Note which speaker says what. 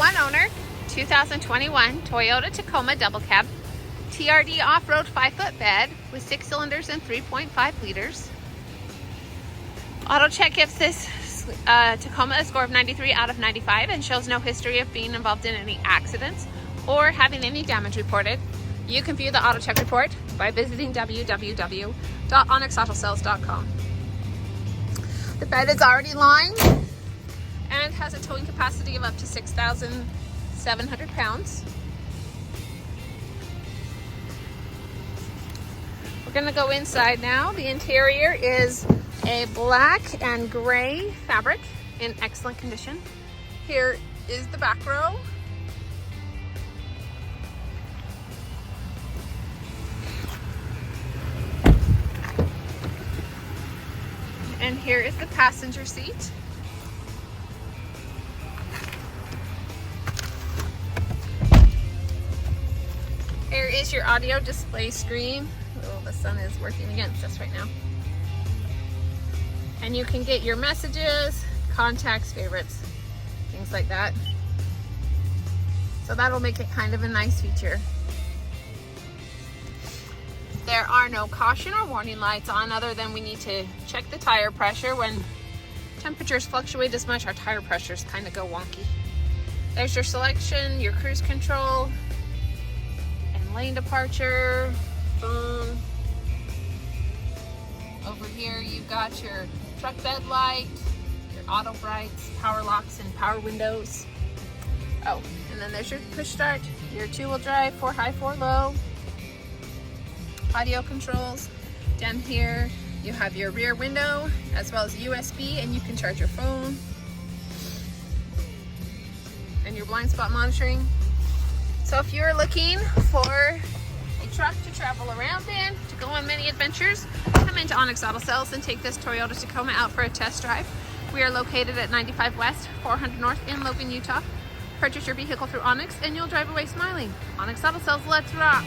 Speaker 1: one owner, 2021 Toyota Tacoma double cab, TRD off-road 5-foot bed with 6 cylinders and 3.5 liters. AutoCheck gives this Tacoma a score of 93 out of 95 and shows no history of being involved in any accidents or having any damage reported. You can view the AutoCheck report by visiting www.onyxautosales.com. The bed is already lined and has a towing capacity of up to 6,700 pounds. We're going to go inside now. The interior is a black and gray fabric in excellent condition. Here is the back row. And here is the passenger seat. Here is your audio display screen. Oh, the sun is working against us right now. And you can get your messages, contacts, favorites, things like that. So that'll make it kind of a nice feature. There are no caution or warning lights on, other than we need to check the tire pressure. When temperatures fluctuate this much, our tire pressures kind of go wonky. There's your selection, your cruise control, and lane departure, phone. Over here you've got your truck bed light, your auto brights, power locks, and power windows. Oh, and then there's your push start, your 2-wheel drive, 4 high, 4 low, audio controls. Down here you have your rear window as well as USB, and you can charge your phone, and your blind spot monitoring. So if you're looking for a truck to travel around in, to go on many adventures, come into Onyx Auto Sales and take this Toyota Tacoma out for a test drive. We are located at 95 West, 400 North in Logan, Utah. Purchase your vehicle through Onyx and you'll drive away smiling. Onyx Auto Sales, let's rock!